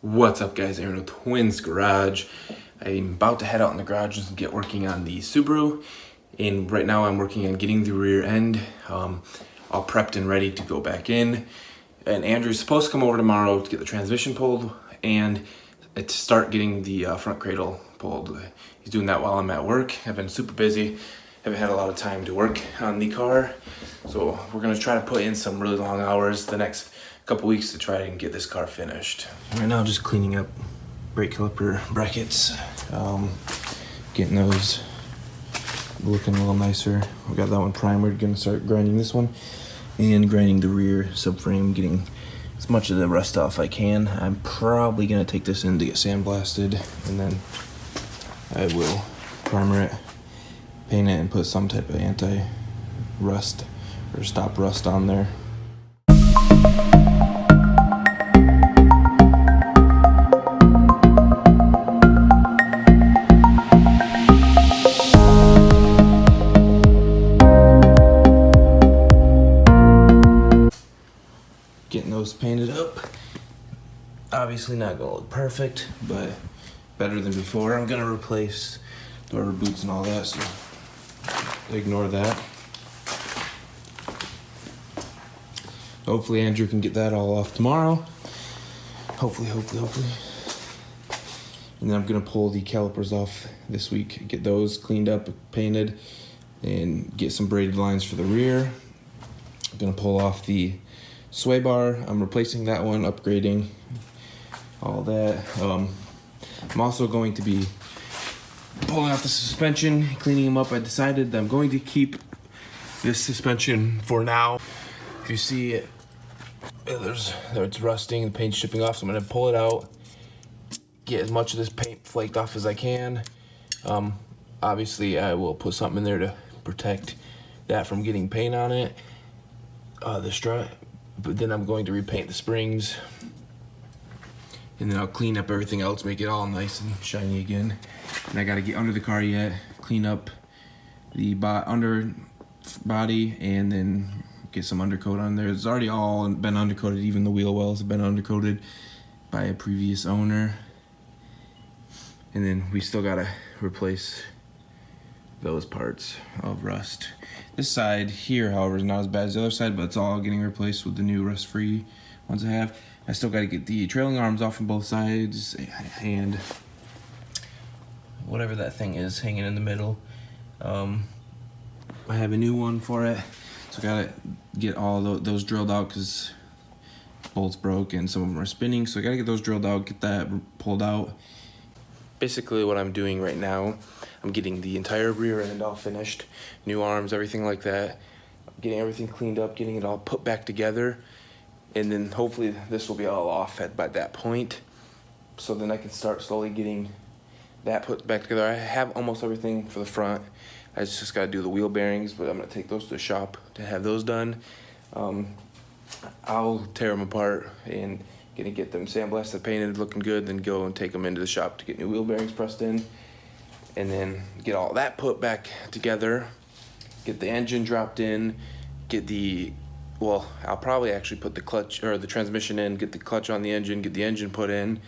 What's up, guys? Aaron with Twins Garage. I'm about to head out in the garage and get working on the Subaru, and right now I'm working on getting the rear end all prepped and ready to go back in. And Andrew's supposed to come over tomorrow to get the transmission pulled and to start getting the front cradle pulled. He's doing that while I'm at work. I've been super busy, haven't had a lot of time to work on the car, so we're gonna try to put in some really long hours the next couple weeks to try and get this car finished. Right now, just cleaning up brake caliper brackets, getting those looking a little nicer. We got that one primered, gonna start grinding this one and grinding the rear subframe, getting as much of the rust off I can. I'm probably gonna take this in to get sandblasted, and then I will primer it, paint it, and put some type of anti-rust or stop rust on there. Getting those painted up. Obviously not gonna look perfect, but better than before. I'm gonna replace the rubber boots and all that, so ignore that. Hopefully Andrew can get that all off tomorrow. Hopefully. And then I'm gonna pull the calipers off this week, get those cleaned up, painted, and get some braided lines for the rear. I'm gonna pull off the sway bar. I'm replacing that one, upgrading all that. I'm also going to be pulling off the suspension, cleaning them up. I decided that I'm going to keep this suspension for now. If you see it, it's rusting, the paint's chipping off, so I'm gonna pull it out, get as much of this paint flaked off as I can. Obviously I will put something in there to protect that from getting paint on it, the strut. But then I'm going to repaint the springs, and then I'll clean up everything else, make it all nice and shiny again. And I gotta get under the car yet, clean up the under body, and then get some undercoat on there. It's already all been undercoated, even the wheel wells have been undercoated by a previous owner. And then we still gotta replace those parts of rust. This side here, however, is not as bad as the other side, but it's all getting replaced with the new rust-free ones I have. I still got to get the trailing arms off on both sides, and whatever that thing is hanging in the middle. I have a new one for it, so I got to get all those drilled out because bolts broke and some of them are spinning, so I got to get those drilled out, get that pulled out. Basically what I'm doing right now, I'm getting the entire rear end all finished, new arms, everything like that, getting everything cleaned up, getting it all put back together, and then hopefully this will be all off by that point, so then I can start slowly getting that put back together. I have almost everything for the front. I just got to do the wheel bearings, but I'm going to take those to the shop to have those done. I'll tear them apart and gonna get them sandblasted, painted, looking good, then go and take them into the shop to get new wheel bearings pressed in, and then get all that put back together, get the engine dropped in, I'll probably actually put the clutch or the transmission in, get the clutch on the engine, get the engine put in,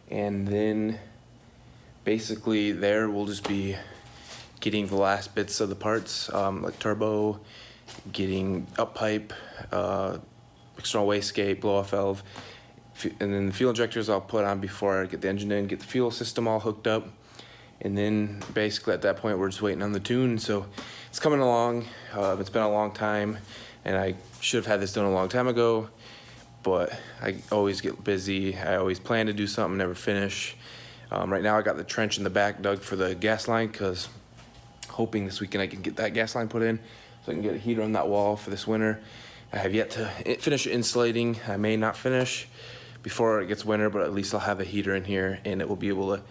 and then basically there we'll just be getting the last bits of the parts, like turbo, getting up pipe, external wastegate, blow off valve, and then the fuel injectors I'll put on before I get the engine in, get the fuel system all hooked up, and then basically at that point we're just waiting on the tune. So it's coming along. It's been a long time, and I should have had this done a long time ago, but I always get busy. I always plan to do something, never finish. Right now I got the trench in the back dug for the gas line, because hoping this weekend I can get that gas line put in so I can get a heater on that wall for this winter. I have yet to finish insulating. I may not finish before it gets winter, but at least I'll have a heater in here and it will be able to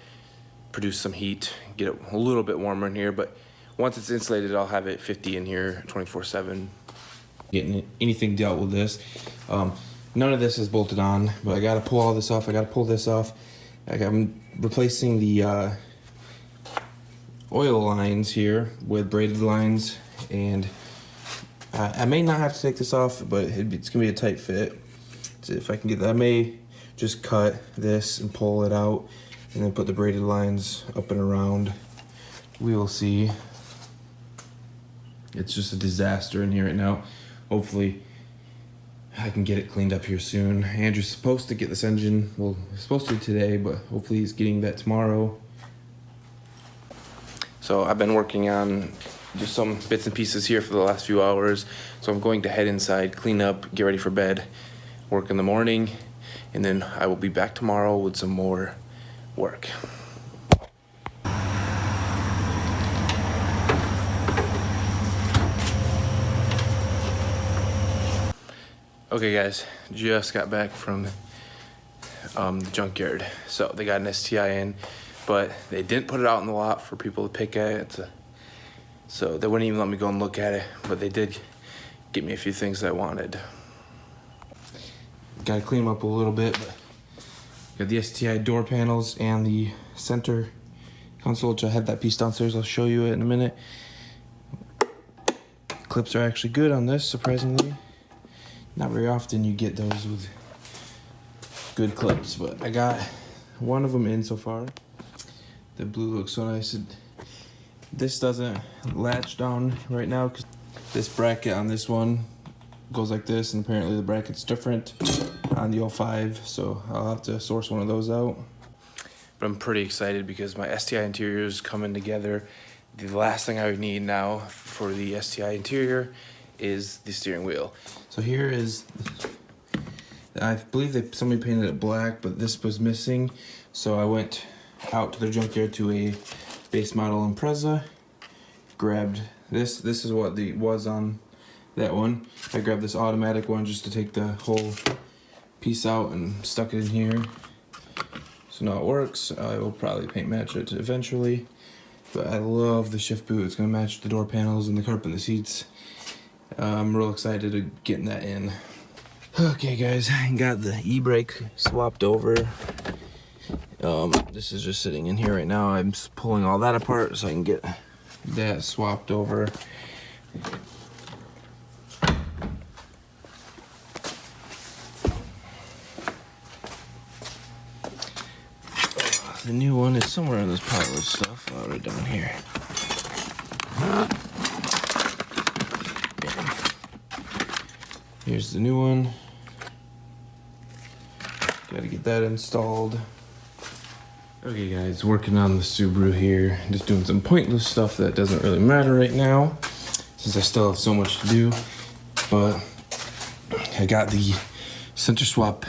produce some heat, get it a little bit warmer in here. But once it's insulated, I'll have it 50 in here 24/7. Getting anything dealt with this. None of this is bolted on, but I gotta pull all this off. I gotta pull this off. I'm replacing the oil lines here with braided lines, and I may not have to take this off, but it's gonna be a tight fit. So if I can get that, I may just cut this and pull it out and then put the braided lines up and around. We will see. It's just a disaster in here right now. Hopefully I can get it cleaned up here soon. Andrew's supposed to get this engine, well, he's supposed to today, but hopefully he's getting that tomorrow. So I've been working on just some bits and pieces here for the last few hours. So I'm going to head inside, clean up, get ready for bed, work in the morning, and then I will be back tomorrow with some more work. Okay guys, just got back from the junkyard. So they got an STI in, but they didn't put it out in the lot for people to pick at. So they wouldn't even let me go and look at it, but they did get me a few things that I wanted. Gotta clean them up a little bit, but got the STI door panels and the center console, which I have that piece downstairs. I'll show you it in a minute. Clips are actually good on this, surprisingly. Not very often you get those with good clips, but I got one of them in so far. The blue looks so nice. This doesn't latch down right now because this bracket on this one goes like this, and apparently the bracket's different on the 05, so I'll have to source one of those out. But I'm pretty excited because my STI interior is coming together. The last thing I would need now for the STI interior is the steering wheel. So here is, I believe somebody painted it black, but this was missing. So I went out to the junkyard to a base model Impreza, grabbed this. This is what was on that one. I grabbed this automatic one just to take the whole piece out and stuck it in here. So now it works. I will probably paint match it eventually, but I love the shift boot. It's gonna match the door panels and the carpet and the seats. I'm real excited to getting that in. Okay guys, I got the e-brake swapped over. This is just sitting in here right now. I'm just pulling all that apart so I can get that swapped over. The new one is somewhere in this pile of stuff. I'll write it down here. Here's the new one. Gotta get that installed. Okay guys, working on the Subaru here. Just doing some pointless stuff that doesn't really matter right now, since I still have so much to do. But I got the center swap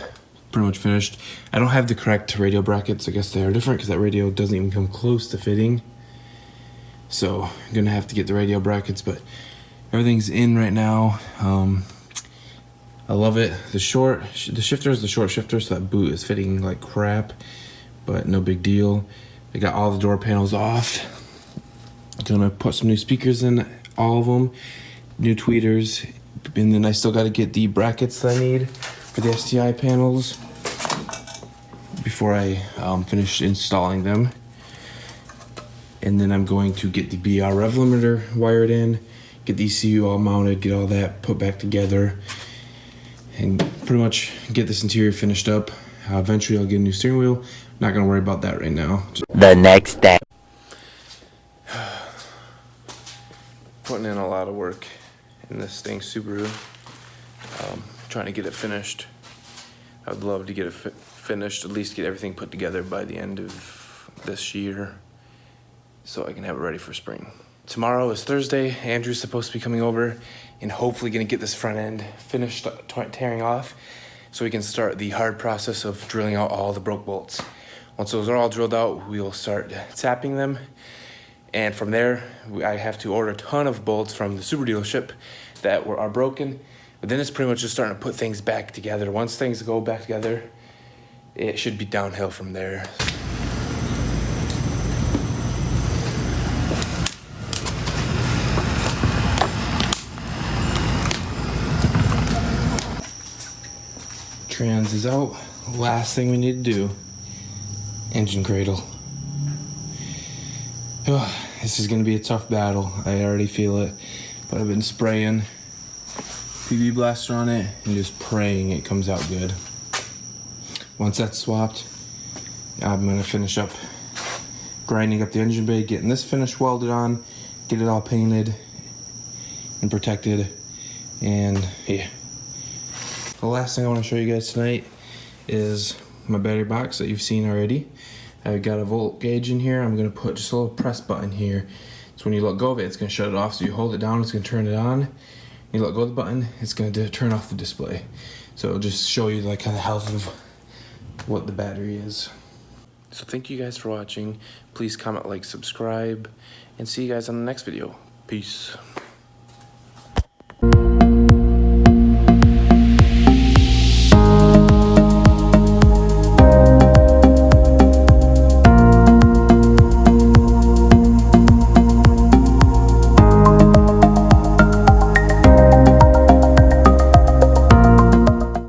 pretty much finished. I don't have the correct radio brackets. I guess they are different because that radio doesn't even come close to fitting. So I'm gonna have to get the radio brackets, but everything's in right now. I love it. The shifter is the short shifter, so that boot is fitting like crap, but no big deal. I got all the door panels off. Gonna put some new speakers in all of them, new tweeters, and then I still got to get the brackets that I need for the STI panels before I finish installing them. And then I'm going to get the BR rev limiter wired in, get the ECU all mounted, get all that put back together, and pretty much get this interior finished up. Eventually I'll get a new steering wheel. I'm not gonna worry about that right now. The next day. Putting in a lot of work in this thing, Subaru. Trying to get it finished. I would love to get it finished, at least get everything put together by the end of this year, so I can have it ready for spring. Tomorrow is Thursday. Andrew's supposed to be coming over and hopefully gonna get this front end finished tearing off so we can start the hard process of drilling out all the broke bolts. Once those are all drilled out, we will start tapping them. And from there, I have to order a ton of bolts from the Subaru dealership that are broken. But then it's pretty much just starting to put things back together. Once things go back together, it should be downhill from there. Trans is out. Last thing we need to do, engine cradle. This is gonna be a tough battle. I already feel it, but I've been spraying PB Blaster on it and just praying it comes out good. Once that's swapped, I'm gonna finish up grinding up the engine bay, getting this finish welded on, get it all painted and protected. And yeah, the last thing I want to show you guys tonight is my battery box that you've seen already. I've got a volt gauge in here. I'm gonna put just a little press button here. So when you let go of it, it's gonna shut it off. So you hold it down, it's gonna turn it on. You let go of the button, it's gonna turn off the display. So it'll just show you like kind of health of what the battery is. So thank you guys for watching. Please comment, like, subscribe, and see you guys on the next video. Peace.